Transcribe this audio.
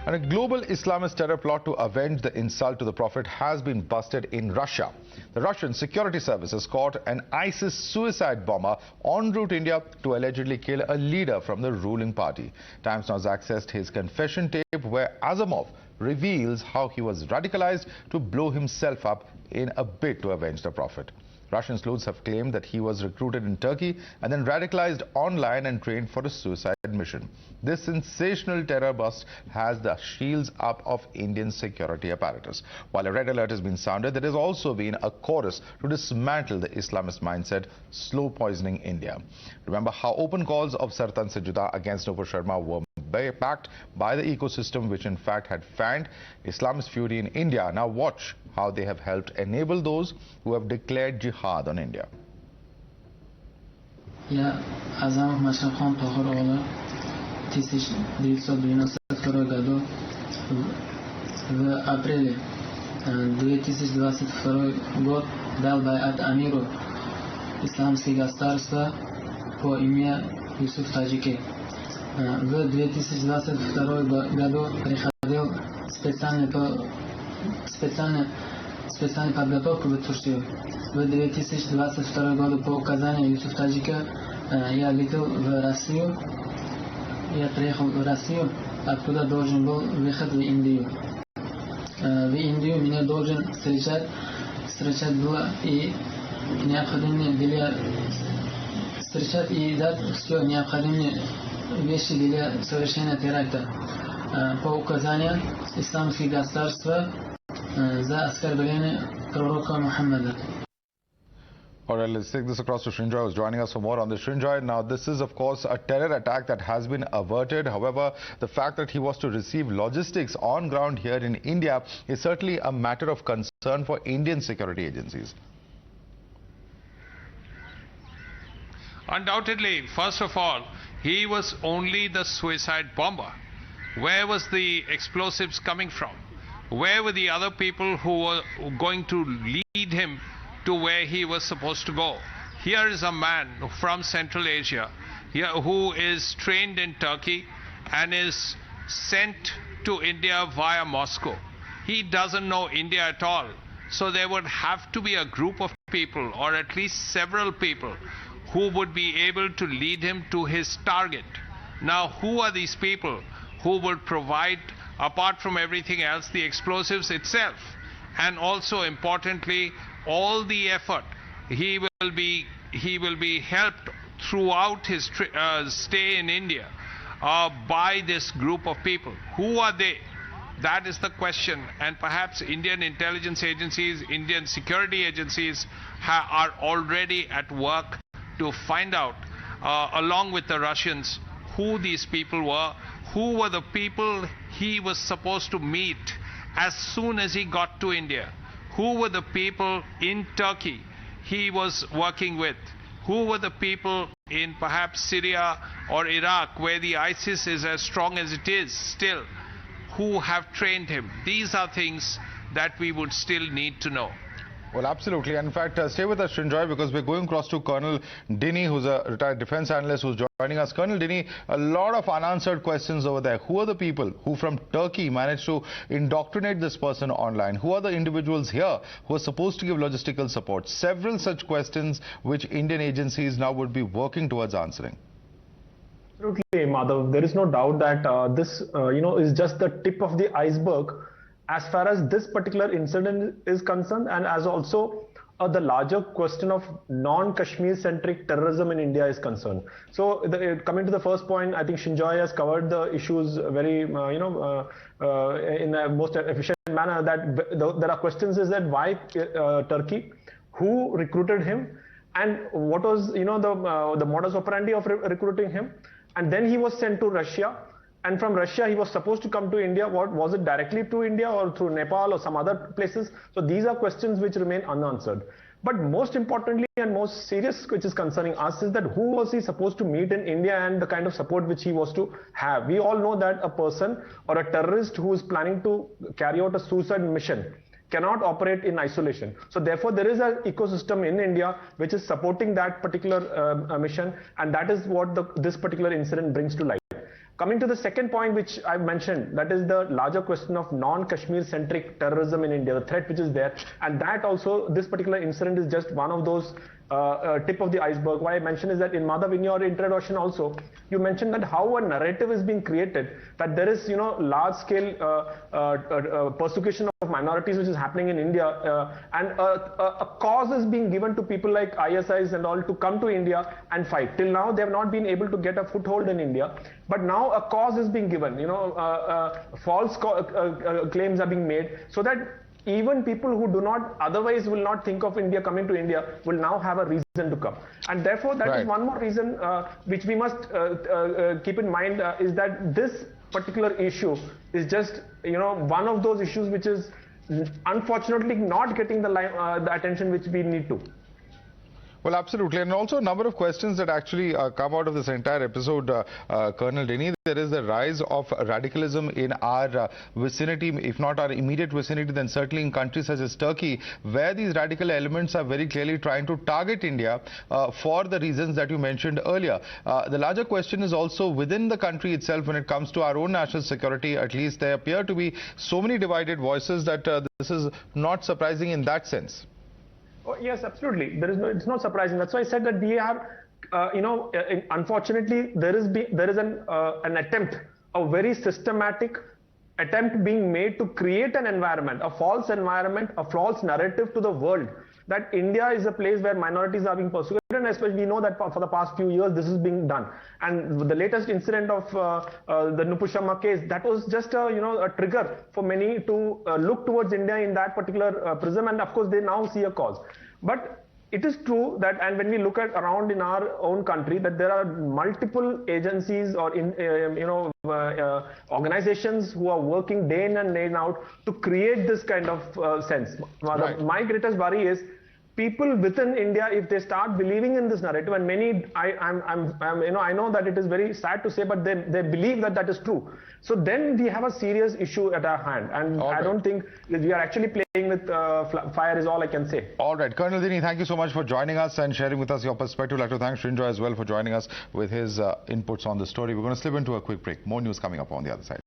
And a global Islamist terror plot to avenge the insult to the Prophet has been busted in Russia. The Russian security services caught an ISIS suicide bomber en route to India to allegedly kill a leader from the ruling party. Times Now has accessed his confession tape where Azamov reveals how he was radicalized to blow himself up in a bid to avenge the Prophet. Russian sleuths have claimed that he was recruited in Turkey and then radicalized online and trained for a suicide mission. This sensational terror bust has the shields up of Indian security apparatus. While a red alert has been sounded, there has also been a chorus to dismantle the Islamist mindset, slow poisoning India. Remember how open calls of Sartan Se Juda against Nupur Sharma were backed by the ecosystem, which in fact had fanned Islamist fury in India. Now watch how they have helped enable those who have declared jihad on India. Ya Azamov Mashhad Khan Tahir oğlu tisiş 1992 году в апреле 2022 год дал байат амиру исламского государства по имени Юсуф Таджики. В 2022 году приходил специальную подготовку в Турцию. В 2022 году по указанию Юсуф Таджика я летел в Россию. Я приехал в Россию, откуда должен был выехать в Индию. В Индию меня должен встречать было и необходимо для встречать и дать все необходимые вещи для совершения теракта. По указанию исламского государства за оскорбление пророка Мухаммада. All right, let's take this across to Srinjoy, who's joining us for more on this. Srinjoy, now this is of course a terror attack that has been averted. However, the fact that he was to receive logistics on ground here in India is certainly a matter of concern for Indian security agencies. Undoubtedly, first of all, he was only the suicide bomber. Where was the explosives coming from? Where were the other people who were going to lead him to where he was supposed to go? Here is a man from Central Asia who is trained in Turkey and is sent to India via Moscow. He doesn't know India at all. So there would have to be a group of people, or at least several people, who would be able to lead him to his target. Now, who are these people who would provide, apart from everything else, the explosives itself? And also, importantly, all the effort. He will be helped throughout his stay in India by this group of people. Who are they? That is the question, and perhaps Indian intelligence agencies, Indian security agencies are already at work to find out, along with the Russians, who these people were, who were the people he was supposed to meet as soon as he got to India. Who were the people in Turkey he was working with? Who were the people in perhaps Syria or Iraq, where the ISIS is as strong as it is still, who have trained him? These are things that we would still need to know. Well, absolutely. And in fact, stay with us, Srinjoy, because we're going across to Colonel Dinny, who's a retired defense analyst, who's joining us. Colonel Dinny, a lot of unanswered questions over there. Who are the people who from Turkey managed to indoctrinate this person online? Who are the individuals here who are supposed to give logistical support? Several such questions which Indian agencies now would be working towards answering. Absolutely, Madhav. There is no doubt that this, is just the tip of the iceberg as far as this particular incident is concerned, and as also the larger question of non-Kashmir centric terrorism in India is concerned. So coming to the first point, I think Srinjoy has covered the issues very in a most efficient manner. That there are questions is that why Turkey, who recruited him, and what was the modus operandi of recruiting him, and then he was sent to Russia. And from Russia, he was supposed to come to India. What was it, directly to India or through Nepal or some other places? So these are questions which remain unanswered. But most importantly and most serious, which is concerning us, is that who was he supposed to meet in India and the kind of support which he was to have? We all know that a person or a terrorist who is planning to carry out a suicide mission cannot operate in isolation. So therefore, there is an ecosystem in India which is supporting that particular mission, and that is what this particular incident brings to light. Coming to the second point which I mentioned, that is the larger question of non-Kashmir centric terrorism in India, the threat which is there, and that also, this particular incident is just one of those tip of the iceberg. Why I mention is that in Madhav, in your introduction also, you mentioned that how a narrative is being created, that there is, large scale persecution of minorities which is happening in India, and a cause is being given to people like ISIs and all to come to India and fight. Till now, they have not been able to get a foothold in India, but now a cause is being given, false claims are being made, so that even people who do not otherwise will not think of India coming to India will now have a reason to come. And therefore, that is one more reason which we must keep in mind, is that this particular issue is just, one of those issues which is unfortunately not getting the attention which we need to. Well, absolutely. And also a number of questions that actually come out of this entire episode, Colonel Dinny. There is the rise of radicalism in our vicinity, if not our immediate vicinity, then certainly in countries such as Turkey, where these radical elements are very clearly trying to target India for the reasons that you mentioned earlier. The larger question is also within the country itself, when it comes to our own national security, at least there appear to be so many divided voices that this is not surprising in that sense. Oh, yes, absolutely. It's not surprising. That's why I said that we have, unfortunately, there is an attempt, a very systematic attempt being made to create an environment, a false narrative to the world, that India is a place where minorities are being persecuted, and especially we know that for the past few years this is being done. And the latest incident of the Nupushamma case, that was just a trigger for many to look towards India in that particular prism, and of course they now see a cause. But it is true that, and when we look at around in our own country, that there are multiple agencies or organizations who are working day in and day out to create this kind of sense. Right. My greatest worry is people within India, if they start believing in this narrative, and many, I know that it is very sad to say, but they believe that is true. So then we have a serious issue at our hand, and I don't think that we are actually playing with fire is all I can say. All right, Colonel Dinny, thank you so much for joining us and sharing with us your perspective. I'd like to thank Srinjoy as well for joining us with his inputs on the story. We're going to slip into a quick break. More news coming up on the other side.